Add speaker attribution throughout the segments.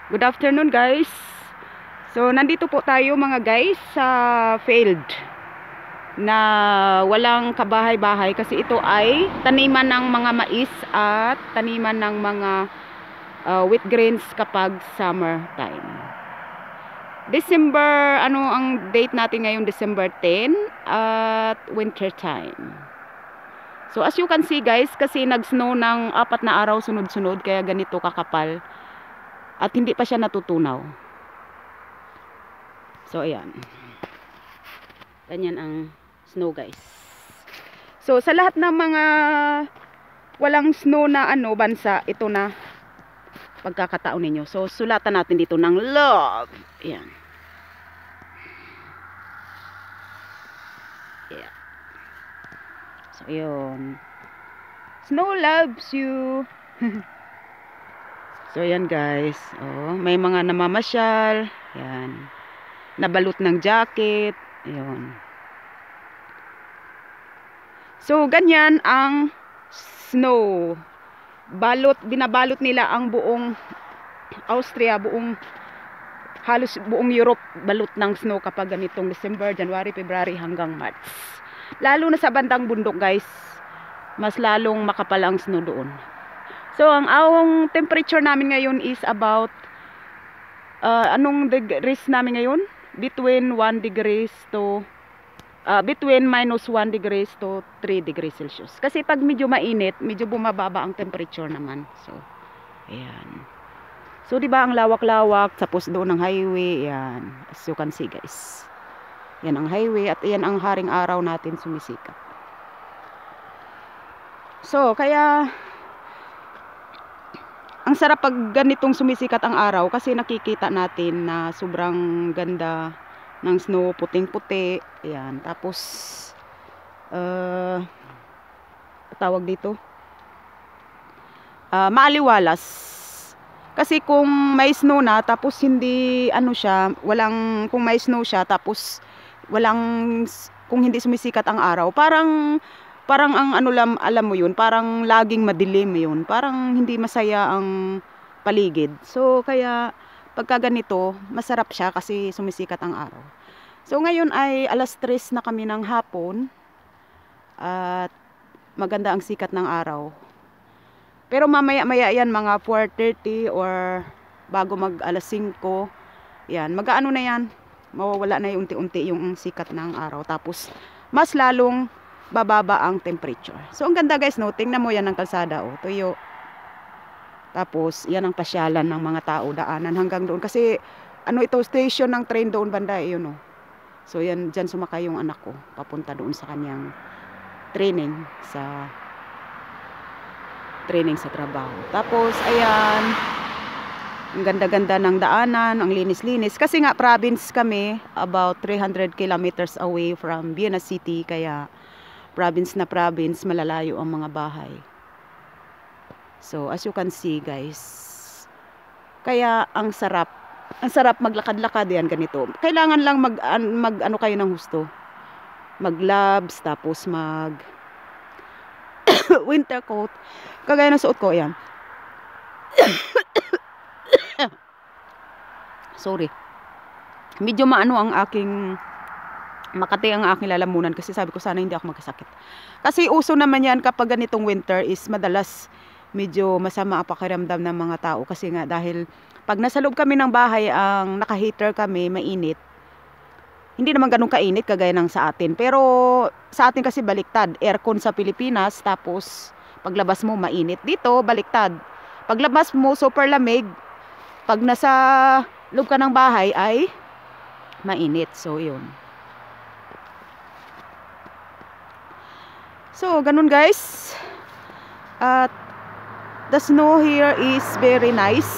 Speaker 1: Good afternoon guys. So nandito po tayo mga guys sa field na walang kabahay-bahay kasi ito ay taniman ng mga mais at taniman ng mga wheat grains kapag summer time. December, ano ang date natin ngayon? December 10 at winter time. So as you can see guys, kasi nag-snow ng 4 na araw sunod-sunod kaya ganito kakapal. At hindi pa siya natutunaw. So, ayan. Ganyan ang snow, guys. So, sa lahat ng mga walang snow na bansa, ito na pagkakataon ninyo. So, sulatan natin dito ng love. Ayan. Yeah. So, yun. Snow loves you. So, ayan guys. Oh, may mga namamasyal. Ayan. Nabalot ng jacket. Ayan. So, ganyan ang snow. Binabalot nila ang buong Austria, halos buong Europe balot ng snow kapag ganitong December, January, February hanggang March. Lalo na sa bandang bundok guys. Mas lalong makapal ang snow doon. So, ang temperature namin ngayon is about, anong degrees namin ngayon? Between minus 1 degrees to 3 degrees Celsius. Kasi pag medyo mainit, medyo bumababa ang temperature naman. So, ayan. So, diba ang lawak-lawak, tapos doon ang highway, ayan. As you can see guys. Yan ang highway at yan ang haring araw natin sumisikat. So, kaya ang sarap pag ganitong sumisikat ang araw kasi nakikita natin na sobrang ganda ng snow, puting-puti. Ayan. Tapos, tawag dito, maaliwalas. Kasi kung may snow na, tapos hindi, kung may snow siya, tapos kung hindi sumisikat ang araw, parang ang alam mo yun, parang laging madilim yun, parang hindi masaya ang paligid. So kaya pagka ganito masarap siya kasi sumisikat ang araw. So ngayon ay 3:00 na kami ng hapon at maganda ang sikat ng araw. Pero mamaya-maya yan mga 4:30 or bago mag 5:00 yan, mag-aano na yan, mawawala na yung unti-unti yung sikat ng araw, tapos mas lalong bababa ang temperature. So ang ganda guys, no, tingnan mo yan ang kalsada, oh, tuyo. Tapos yan ang pasyalan ng mga tao, daanan hanggang doon kasi ito, station ng train doon banda, yun, oh. So yan, dyan sumakay yung anak ko papunta doon sa kanyang training sa trabaho. Tapos ayan, ang ganda-ganda ng daanan, ang linis-linis kasi nga province kami, about 300 kilometers away from Vienna City, kaya province na province, malalayo ang mga bahay. So, as you can see guys, kaya ang sarap maglakad-lakad yan ganito. Kailangan lang mag kayo ng husto. Mag-gloves, tapos winter coat. Kagaya ng suot ko, yan. Sorry. Medyo Makati ang aking lalamunan kasi sabi ko sana hindi ako magkasakit. Kasi uso naman yan kapag ganitong winter is madalas medyo masama ang pakiramdam ng mga tao kasi nga dahil pag nasa loob kami ng bahay, ang naka-heater kami, mainit. Hindi naman ganun kainit kagaya ng sa atin. Pero sa atin kasi baliktad. Aircon sa Pilipinas, tapos paglabas mo mainit. Dito baliktad. Paglabas mo super lamig. Pag nasa loob ka ng bahay ay mainit. So yun. So, ganun guys. At the snow here is very nice.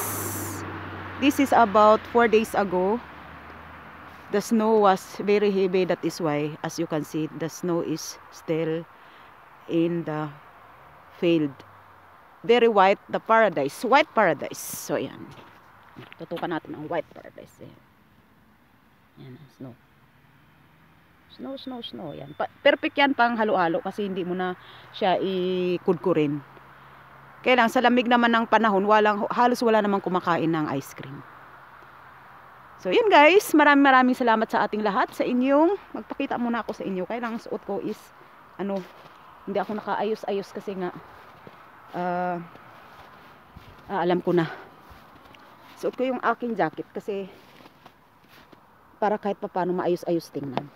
Speaker 1: This is about 4 days ago. The snow was very heavy. That is why, as you can see, the snow is still in the field. Very white, the paradise. White paradise. So, yan. Tutukan natin ang white paradise. Yan, snow. Snow. Yan. Perfect yan pang halo-halo kasi hindi mo na siya ikudkurin. Kaya lang, sa lamig naman ng panahon, halos wala namang kumakain ng ice cream. So yun guys, maraming salamat sa ating lahat, sa inyong, magpakita muna ako sa inyo. Kaya lang ang suot ko is, ano, hindi ako nakaayos-ayos kasi nga, alam ko na. Suot ko yung aking jacket kasi, para kahit pa paano maayos-ayos tingnan.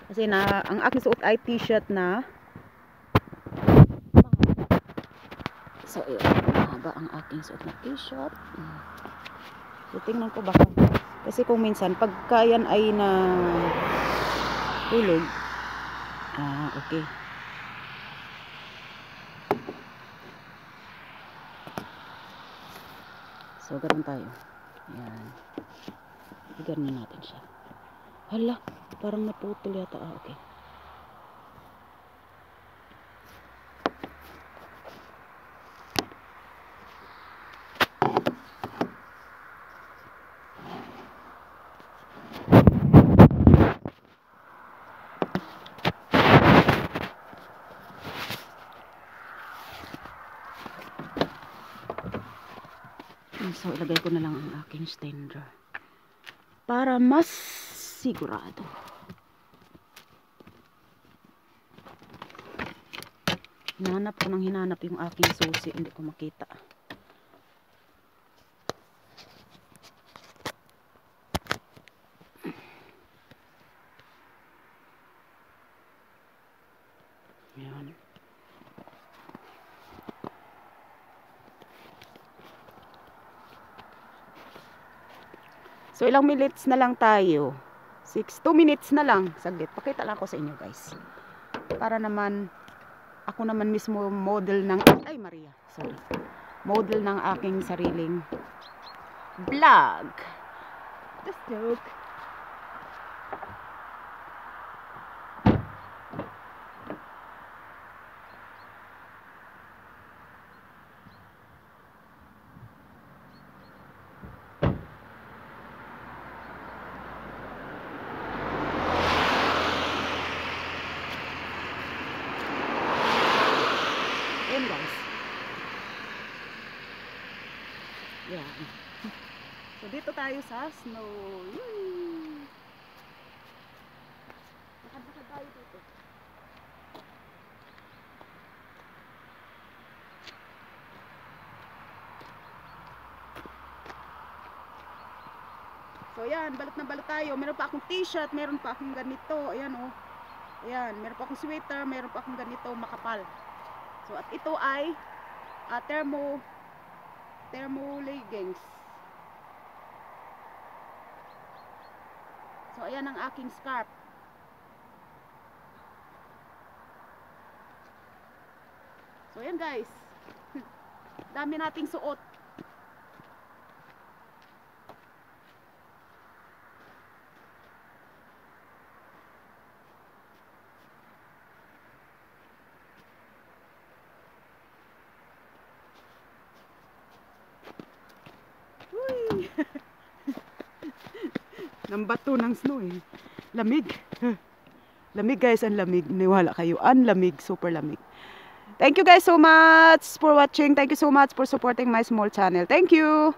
Speaker 1: Kasi na, ang aking suot ay t-shirt na, so yun, mahaba ang aking suot na t-shirt. So tingnan ko baka, kasi kung minsan pagka yan ay na tulog, okay. So ganun tayo. Yan. Ganun natin siya. Hala, parang naputol yata. Okay. So, ilagay ko na lang ang aking stand para mas sigurado. Hinanap ko ng hinanap yung aking susi, hindi ko makita. Yan. So ilang minutes na lang tayo. 2 minutes na lang. Saglit. Pakita lang ako sa inyo guys. Para naman, ako naman mismo model ng, ay Maria, sorry. Model ng aking sariling vlog. Just joke. Ayan guys. Yan. So dito tayo sa snow. Lakad-lakad tayo dito. So yan, balot na balot tayo. Meron pa akong t-shirt, meron pa akong ganito. Ayan oh. Ayan, meron pa akong sweater, meron pa akong ganito makapal. So at ito ay thermo leggings. So ayan ang aking scarf. So ayan guys. Dami nating suot. Ng bato ng snow eh. Lamig. Lamig guys, ang lamig. Niwala kayo. Ang lamig, super lamig. Thank you guys so much for watching. Thank you so much for supporting my small channel. Thank you.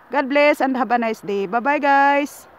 Speaker 1: God bless and have a nice day. Bye bye guys.